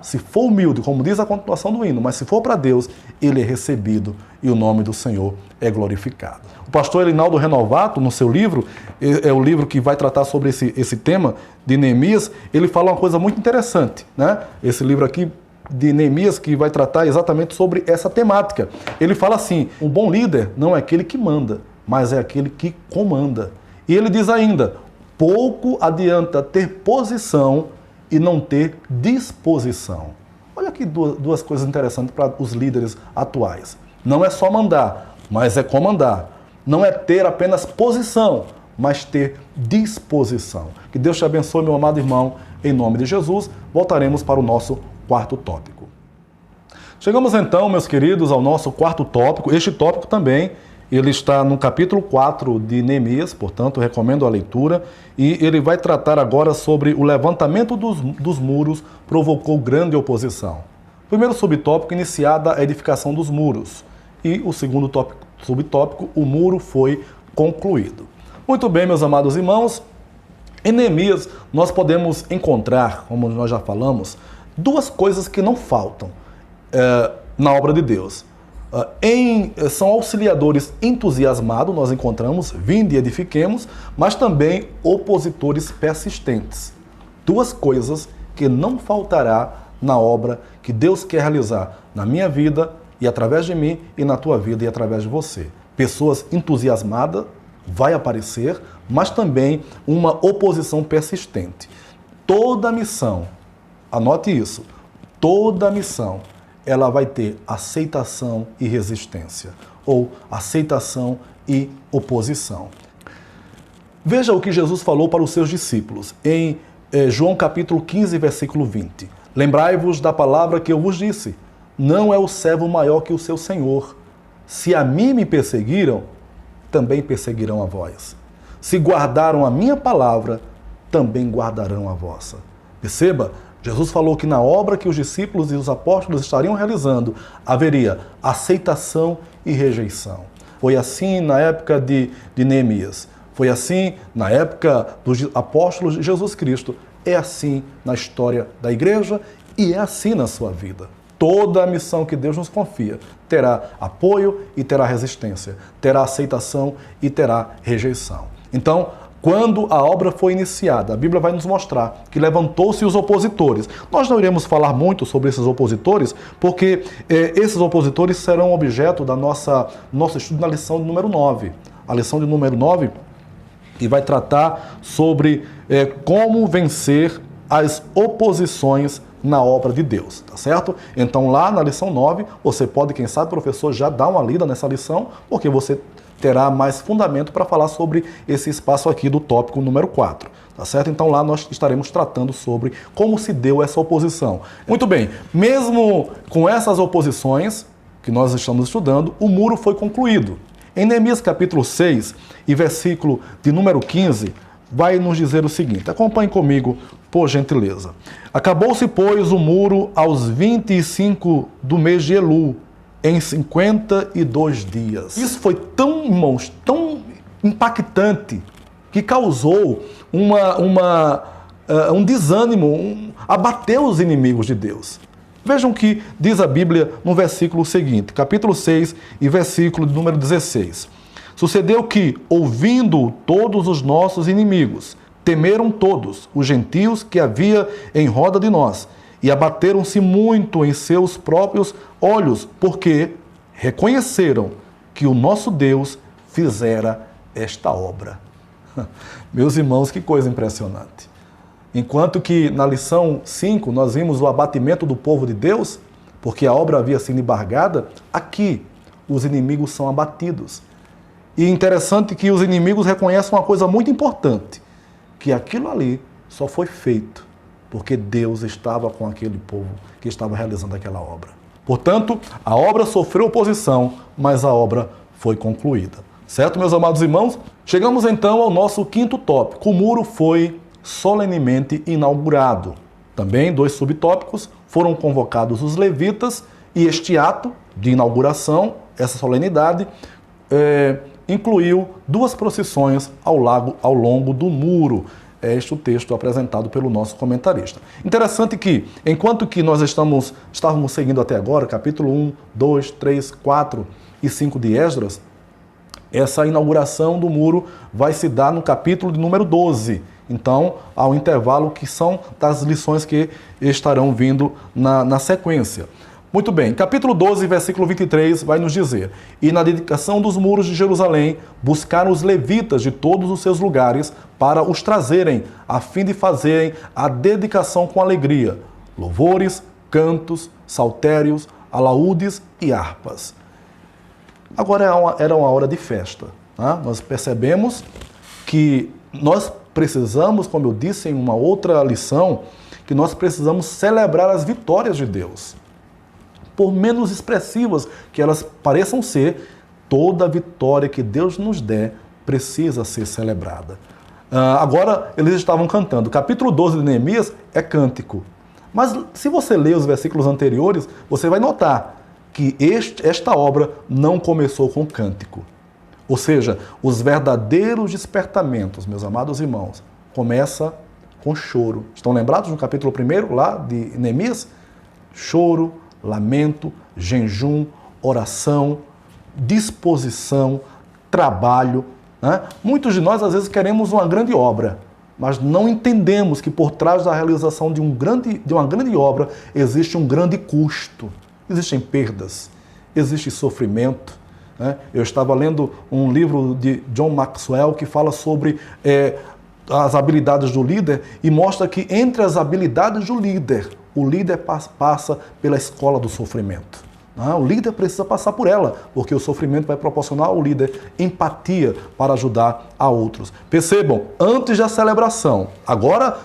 [SPEAKER 1] Se for humilde, como diz a continuação do hino, mas se for para Deus, ele é recebido e o nome do Senhor é glorificado. O pastor Elinaldo Renovato, no seu livro, é o livro que vai tratar sobre esse tema de Neemias, ele fala uma coisa muito interessante, né? Esse livro aqui de Neemias, que vai tratar exatamente sobre essa temática. Ele fala assim: um bom líder não é aquele que manda, mas é aquele que comanda. E ele diz ainda: pouco adianta ter posição e não ter disposição. Olha aqui duas coisas interessantes para os líderes atuais. Não é só mandar, mas é comandar. Não é ter apenas posição, mas ter disposição. Que Deus te abençoe, meu amado irmão, em nome de Jesus. Voltaremos para o nosso quarto tópico. Chegamos então, meus queridos, ao nosso quarto tópico. Este tópico também, ele está no capítulo 4 de Neemias, portanto, recomendo a leitura. E ele vai tratar agora sobre o levantamento dos muros provocou grande oposição. Primeiro subtópico, iniciada a edificação dos muros. E o segundo subtópico, o muro foi concluído. Muito bem, meus amados irmãos, em Neemias nós podemos encontrar, como nós já falamos, duas coisas que não faltam na obra de Deus. São auxiliadores entusiasmados, nós encontramos, vinde e edifiquemos, mas também opositores persistentes. Duas coisas que não faltará na obra que Deus quer realizar na minha vida e através de mim, e na tua vida e através de você. Pessoas entusiasmadas vai aparecer, mas também uma oposição persistente. Toda missão, anote isso, toda missão, ela vai ter aceitação e resistência, ou aceitação e oposição. Veja o que Jesus falou para os seus discípulos em João capítulo 15, versículo 20. Lembrai-vos da palavra que eu vos disse, não é o servo maior que o seu senhor. Se a mim me perseguiram, também perseguirão a vós. Se guardaram a minha palavra, também guardarão a vossa. Perceba, Jesus falou que na obra que os discípulos e os apóstolos estariam realizando, haveria aceitação e rejeição. Foi assim na época de Neemias. Foi assim na época dos apóstolos de Jesus Cristo. É assim na história da igreja e é assim na sua vida. Toda a missão que Deus nos confia terá apoio e terá resistência, terá aceitação e terá rejeição. Então, quando a obra foi iniciada, a Bíblia vai nos mostrar que levantou-se os opositores. Nós não iremos falar muito sobre esses opositores, porque esses opositores serão objeto da nosso estudo na lição de número 9. A lição de número 9, que vai tratar sobre como vencer as oposições na obra de Deus, tá certo? Então lá na lição 9, você pode, quem sabe, professor, já dar uma lida nessa lição, porque você terá mais fundamento para falar sobre esse espaço aqui do tópico número 4, tá certo? Então lá nós estaremos tratando sobre como se deu essa oposição. Muito bem, mesmo com essas oposições que nós estamos estudando, o muro foi concluído. Em Neemias capítulo 6 e versículo de número 15, vai nos dizer o seguinte, acompanhe comigo, por gentileza. Acabou-se, pois, o muro aos 25 do mês de Elul, em 52 dias. Isso foi tão, irmãos, tão impactante, que causou um desânimo, abateu os inimigos de Deus. Vejam o que diz a Bíblia no versículo seguinte, capítulo 6 e versículo de número 16. Sucedeu que, ouvindo todos os nossos inimigos, temeram todos os gentios que havia em roda de nós, e abateram-se muito em seus próprios olhos, porque reconheceram que o nosso Deus fizera esta obra. Meus irmãos, que coisa impressionante. Enquanto que na lição 5 nós vimos o abatimento do povo de Deus, porque a obra havia sido embargada, aqui os inimigos são abatidos. E interessante que os inimigos reconhecem uma coisa muito importante, que aquilo ali só foi feito porque Deus estava com aquele povo que estava realizando aquela obra. Portanto, a obra sofreu oposição, mas a obra foi concluída. Certo, meus amados irmãos? Chegamos então ao nosso quinto tópico. O muro foi solenemente inaugurado. Também, 2 subtópicos, foram convocados os levitas e este ato de inauguração, essa solenidade, incluiu 2 procissões ao longo do muro. É este o texto apresentado pelo nosso comentarista. Interessante que, enquanto que nós estávamos seguindo até agora, capítulo 1, 2, 3, 4 e 5 de Esdras, essa inauguração do muro vai se dar no capítulo de número 12. Então, há um intervalo que são das lições que estarão vindo na sequência. Muito bem, capítulo 12, versículo 23, vai nos dizer: E na dedicação dos muros de Jerusalém, buscaram os levitas de todos os seus lugares para os trazerem, a fim de fazerem a dedicação com alegria, louvores, cantos, saltérios, alaúdes e harpas. Agora era uma hora de festa. Tá? Nós percebemos que nós precisamos, como eu disse em uma outra lição, que nós precisamos celebrar as vitórias de Deus. Por menos expressivas que elas pareçam ser, toda vitória que Deus nos der precisa ser celebrada. Agora, eles estavam cantando. O capítulo 12 de Neemias é cântico. Mas se você ler os versículos anteriores, você vai notar que esta obra não começou com cântico. Ou seja, os verdadeiros despertamentos, meus amados irmãos, começa com choro. Estão lembrados no capítulo 1 lá de Neemias? Choro, lamento, jejum, oração, disposição, trabalho. Né? Muitos de nós, às vezes, queremos uma grande obra, mas não entendemos que por trás da realização de uma grande obra existe um grande custo. Existem perdas, existe sofrimento. Né? Eu estava lendo um livro de John Maxwell que fala sobre as habilidades do líder e mostra que entre as habilidades do líder, o líder passa pela escola do sofrimento. O líder precisa passar por ela, porque o sofrimento vai proporcionar ao líder empatia para ajudar a outros. Percebam, antes da celebração, agora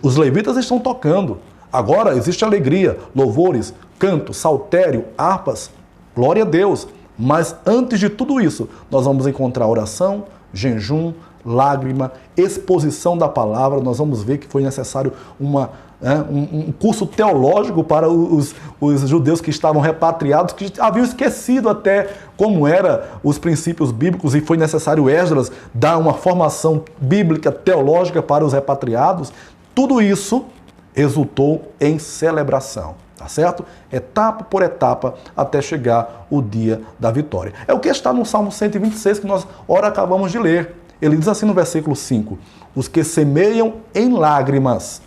[SPEAKER 1] os levitas estão tocando, agora existe alegria, louvores, canto, saltério, harpas, glória a Deus. Mas antes de tudo isso, nós vamos encontrar oração, jejum, lágrima, exposição da palavra. Nós vamos ver que foi necessário um curso teológico para os judeus que estavam repatriados, que haviam esquecido até como eram os princípios bíblicos, e foi necessário Esdras dar uma formação bíblica, teológica para os repatriados. Tudo isso resultou em celebração. Tá certo? Etapa por etapa até chegar o dia da vitória. É o que está no Salmo 126 que nós ora acabamos de ler. Ele diz assim no versículo 5: Os que semeiam em lágrimas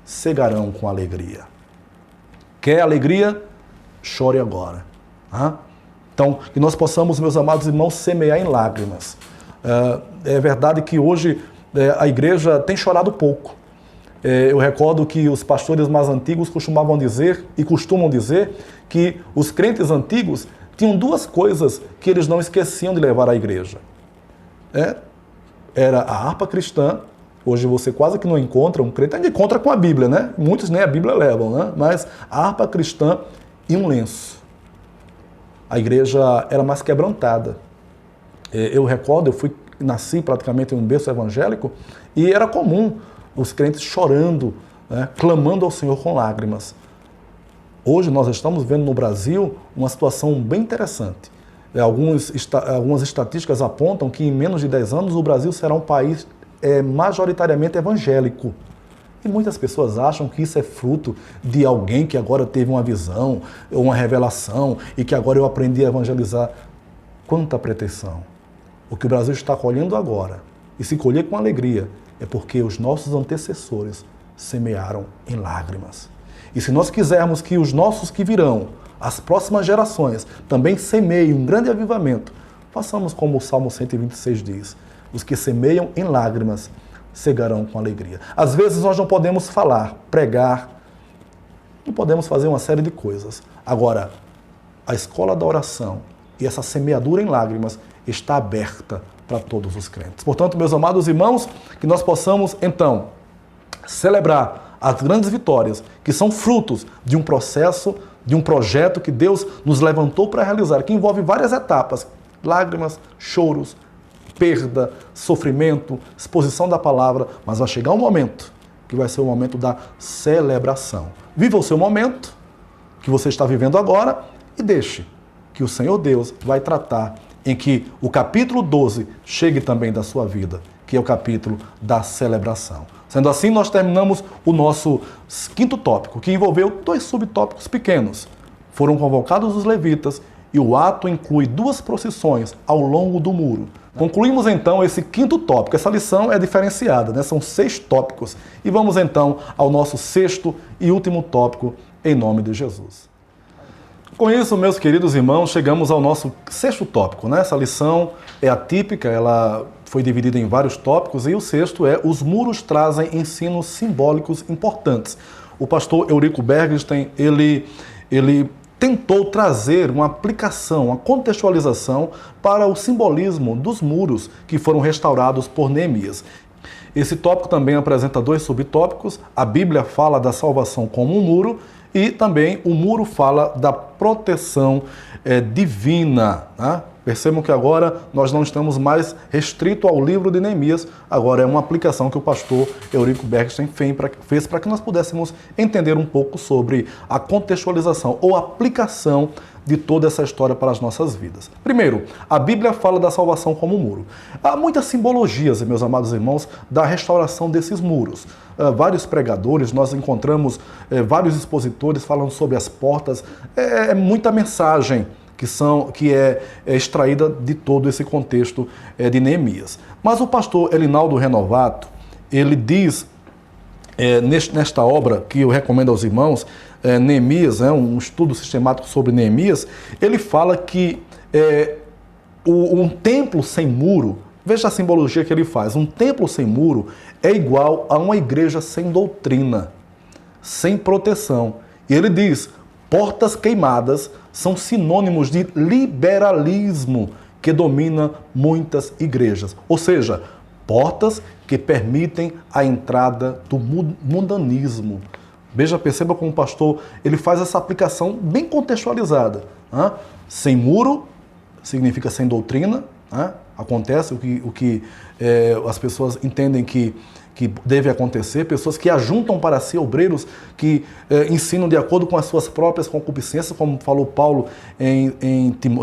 [SPEAKER 1] cegarão com alegria. Quer alegria? Chore agora. Então, que nós possamos, meus amados irmãos, semear em lágrimas. É verdade que hoje a igreja tem chorado pouco. Eu recordo que os pastores mais antigos costumam dizer que os crentes antigos tinham 2 coisas que eles não esqueciam de levar à igreja. Era a harpa cristã. Hoje você quase que não encontra um crente, ainda encontra com a Bíblia, né? Muitos nem a Bíblia levam, né? Mas a harpa cristã e um lenço. A igreja era mais quebrantada. Eu recordo, nasci praticamente em um berço evangélico e era comum os crentes chorando, né, clamando ao Senhor com lágrimas. Hoje nós estamos vendo no Brasil uma situação bem interessante. Algumas estatísticas apontam que em menos de 10 anos o Brasil será um país majoritariamente evangélico. E muitas pessoas acham que isso é fruto de alguém que agora teve uma visão, uma revelação, e que agora eu aprendi a evangelizar. Quanta pretensão! O que o Brasil está colhendo agora, e se colher com alegria, é porque os nossos antecessores semearam em lágrimas. E se nós quisermos que os nossos que virão, as próximas gerações, também semeiem um grande avivamento, façamos como o Salmo 126 diz: os que semeiam em lágrimas cegarão com alegria. Às vezes nós não podemos falar, pregar, não podemos fazer uma série de coisas. Agora, a escola da oração e essa semeadura em lágrimas está aberta para todos os crentes. Portanto, meus amados irmãos, que nós possamos, então, celebrar as grandes vitórias, que são frutos de um processo, de um projeto que Deus nos levantou para realizar, que envolve várias etapas: lágrimas, choros, perda, sofrimento, exposição da palavra, mas vai chegar um momento que vai ser o momento da celebração. Viva o seu momento, que você está vivendo agora, e deixe que o Senhor Deus vai tratar em que o capítulo 12 chegue também da sua vida, que é o capítulo da celebração. Sendo assim, nós terminamos o nosso quinto tópico, que envolveu 2 subtópicos pequenos. Foram convocados os levitas e o ato inclui 2 procissões ao longo do muro. Concluímos então esse quinto tópico. Essa lição é diferenciada, né? São 6 tópicos. E vamos então ao nosso 6º e último tópico, em nome de Jesus. Com isso, meus queridos irmãos, chegamos ao nosso 6º tópico, né? Essa lição é atípica, ela foi dividida em vários tópicos, e o 6º é: os muros trazem ensinos simbólicos importantes. O pastor Eurico Bergsten, ele tentou trazer uma aplicação, uma contextualização para o simbolismo dos muros que foram restaurados por Neemias. Esse tópico também apresenta 2 subtópicos. A Bíblia fala da salvação como um muro, e também o muro fala da proteção divina, né? Percebam que agora nós não estamos mais restrito ao livro de Neemias, agora é uma aplicação que o pastor Eurico Bergsten fez para que nós pudéssemos entender um pouco sobre a contextualização ou aplicação de toda essa história para as nossas vidas. Primeiro, a Bíblia fala da salvação como um muro. Há muitas simbologias, meus amados irmãos, da restauração desses muros. Vários pregadores, nós encontramos vários expositores falando sobre as portas, muita mensagem que é extraída de todo esse contexto de Neemias. Mas o pastor Elinaldo Renovato, ele diz, nesta obra que eu recomendo aos irmãos, Neemias, um estudo sistemático sobre Neemias, ele fala que um templo sem muro, veja a simbologia que ele faz, um templo sem muro é igual a uma igreja sem doutrina, sem proteção. E ele diz: portas queimadas são sinônimos de liberalismo que domina muitas igrejas. Ou seja, portas que permitem a entrada do mundanismo. Perceba como o pastor ele faz essa aplicação bem contextualizada. Sem muro significa sem doutrina. Acontece o que as pessoas entendem que deve acontecer, pessoas que ajuntam para si obreiros que ensinam de acordo com as suas próprias concupiscências, como falou Paulo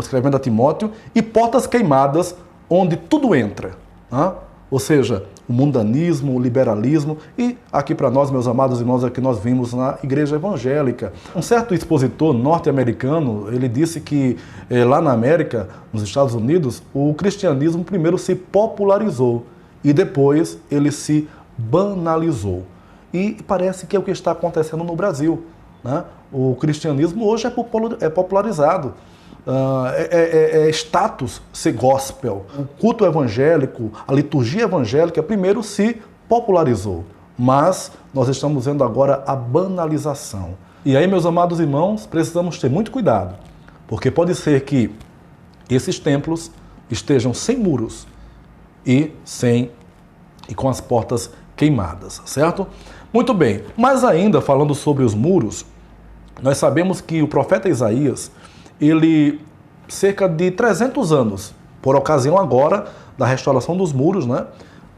[SPEAKER 1] escrevendo a Timóteo, e portas queimadas onde tudo entra. Ou seja, o mundanismo, o liberalismo, e aqui para nós, meus amados irmãos, é que nós vimos na igreja evangélica. Um certo expositor norte-americano, ele disse que lá na América, nos Estados Unidos, o cristianismo primeiro se popularizou e depois ele se banalizou. E parece que é o que está acontecendo no Brasil, né? O cristianismo hoje é popularizado. É status ser gospel. O culto evangélico, a liturgia evangélica, primeiro se popularizou. Mas nós estamos vendo agora a banalização. E aí, meus amados irmãos, precisamos ter muito cuidado, porque pode ser que esses templos estejam sem muros e com as portas queimadas, certo? Muito bem, mas ainda falando sobre os muros, nós sabemos que o profeta Isaías, ele, cerca de 300 anos, por ocasião agora da restauração dos muros, né?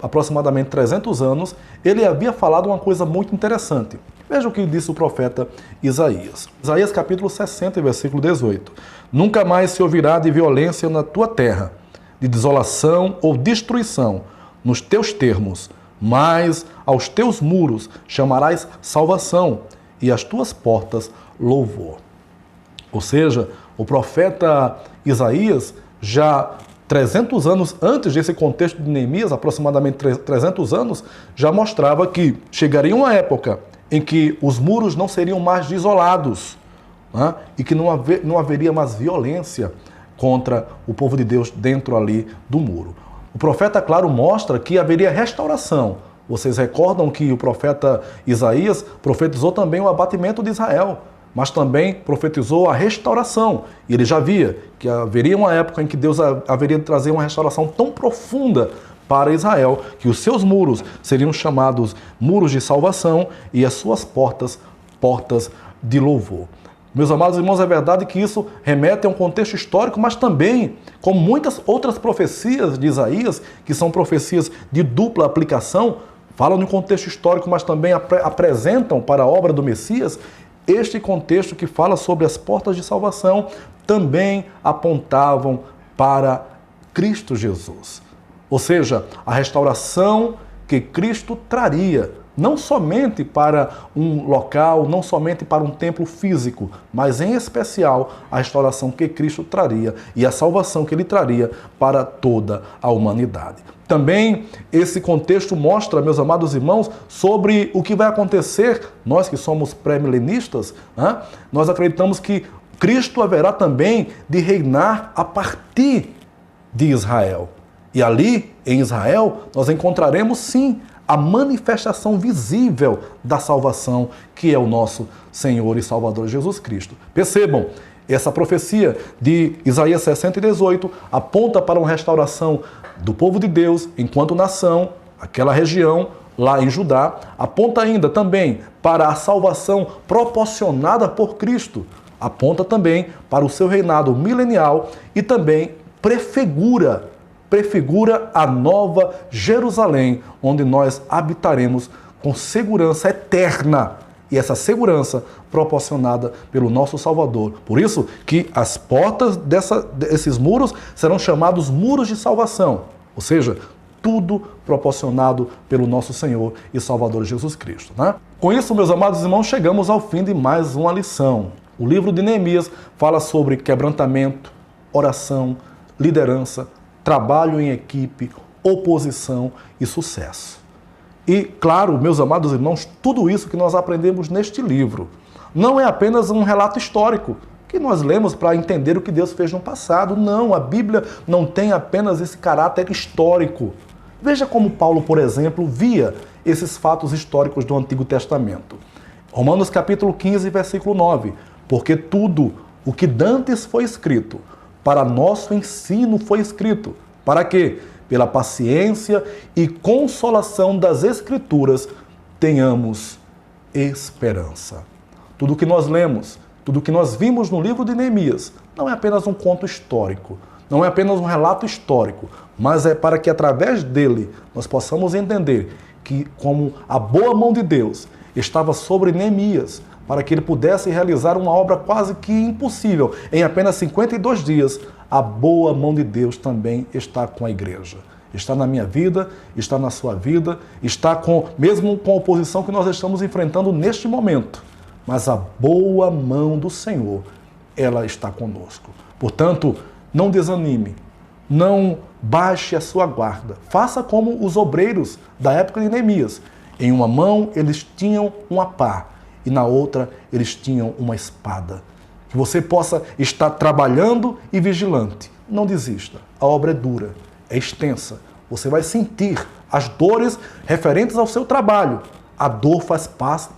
[SPEAKER 1] Aproximadamente 300 anos, ele havia falado uma coisa muito interessante. Veja o que disse o profeta Isaías. Isaías capítulo 60, versículo 18. Nunca mais se ouvirá de violência na tua terra, de desolação ou destruição nos teus termos, mas aos teus muros chamarás salvação e às tuas portas louvor. Ou seja, o profeta Isaías, já 300 anos antes desse contexto de Neemias, aproximadamente 300 anos, já mostrava que chegaria uma época em que os muros não seriam mais desolados, né? E que não haveria mais violência contra o povo de Deus dentro ali do muro. O profeta, claro, mostra que haveria restauração. Vocês recordam que o profeta Isaías profetizou também o abatimento de Israel. mas também profetizou a restauração. E ele já via que haveria uma época em que Deus haveria de trazer uma restauração tão profunda para Israel, que os seus muros seriam chamados muros de salvação e as suas portas, portas de louvor. Meus amados irmãos, é verdade que isso remete a um contexto histórico, mas também, como muitas outras profecias de Isaías, que são profecias de dupla aplicação, falam de um contexto histórico, mas também apresentam para a obra do Messias, este contexto que fala sobre as portas de salvação, também apontavam para Cristo Jesus. Ou seja, a restauração que Cristo traria, não somente para um local, não somente para um templo físico, mas em especial a restauração que Cristo traria e a salvação que ele traria para toda a humanidade. Também esse contexto mostra, meus amados irmãos, sobre o que vai acontecer. Nós que somos pré-milenistas, nós acreditamos que Cristo haverá também de reinar a partir de Israel. E ali, em Israel, nós encontraremos sim a manifestação visível da salvação, que é o nosso Senhor e Salvador Jesus Cristo. Percebam, essa profecia de Isaías 60:18 aponta para uma restauração do povo de Deus enquanto nação, aquela região lá em Judá, aponta ainda também para a salvação proporcionada por Cristo, aponta também para o seu reinado milenial e também prefigura a nova Jerusalém, onde nós habitaremos com segurança eterna. E essa segurança proporcionada pelo nosso Salvador. Por isso que as portas desses muros serão chamados muros de salvação. Ou seja, tudo proporcionado pelo nosso Senhor e Salvador Jesus Cristo. Com isso, meus amados irmãos, chegamos ao fim de mais uma lição. O livro de Neemias fala sobre quebrantamento, oração, liderança, trabalho em equipe, oposição e sucesso. E, claro, meus amados irmãos, tudo isso que nós aprendemos neste livro não é apenas um relato histórico que nós lemos para entender o que Deus fez no passado. Não, a Bíblia não tem apenas esse caráter histórico. Veja como Paulo, por exemplo, via esses fatos históricos do Antigo Testamento. Romanos capítulo 15, versículo 9. Porque tudo o que dantes foi escrito, para nosso ensino foi escrito. Para quê? Pela paciência e consolação das Escrituras, tenhamos esperança. Tudo o que nós lemos, tudo o que nós vimos no livro de Neemias, não é apenas um conto histórico, não é apenas um relato histórico, mas é para que através dele nós possamos entender que como a boa mão de Deus estava sobre Neemias, para que ele pudesse realizar uma obra quase que impossível em apenas 52 dias, a boa mão de Deus também está com a igreja. Está na minha vida, está na sua vida, está mesmo com a oposição que nós estamos enfrentando neste momento. Mas a boa mão do Senhor, ela está conosco. Portanto, não desanime, não baixe a sua guarda. Faça como os obreiros da época de Neemias. Em uma mão eles tinham uma pá e na outra eles tinham uma espada. Que você possa estar trabalhando e vigilante. Não desista. A obra é dura, é extensa. Você vai sentir as dores referentes ao seu trabalho. A dor faz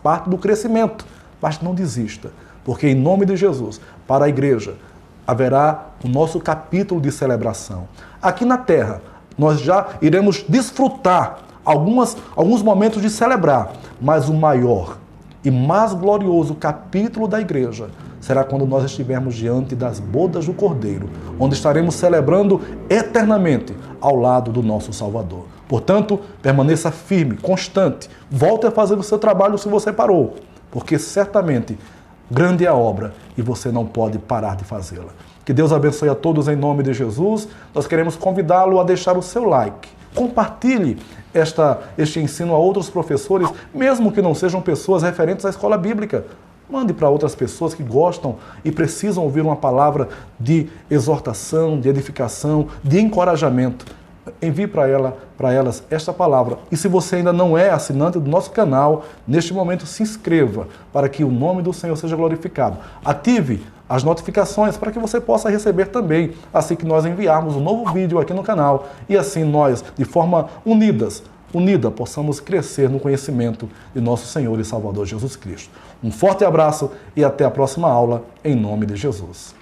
[SPEAKER 1] parte do crescimento. Mas não desista, porque em nome de Jesus, para a igreja, haverá o nosso capítulo de celebração. Aqui na terra, nós já iremos desfrutar alguns momentos de celebrar, mas o maior e mais glorioso capítulo da igreja será quando nós estivermos diante das bodas do Cordeiro, onde estaremos celebrando eternamente ao lado do nosso Salvador. Portanto, permaneça firme, constante, volte a fazer o seu trabalho se você parou, porque certamente grande é a obra e você não pode parar de fazê-la. Que Deus abençoe a todos em nome de Jesus. Nós queremos convidá-lo a deixar o seu like. Compartilhe este ensino a outros professores, mesmo que não sejam pessoas referentes à escola bíblica. Mande para outras pessoas que gostam e precisam ouvir uma palavra de exortação, de edificação, de encorajamento. Envie para elas esta palavra. E se você ainda não é assinante do nosso canal, neste momento se inscreva para que o nome do Senhor seja glorificado. Ative as notificações para que você possa receber também assim que nós enviarmos um novo vídeo aqui no canal. E assim nós, de forma unidas, unida, possamos crescer no conhecimento de nosso Senhor e Salvador Jesus Cristo. Um forte abraço e até a próxima aula, em nome de Jesus.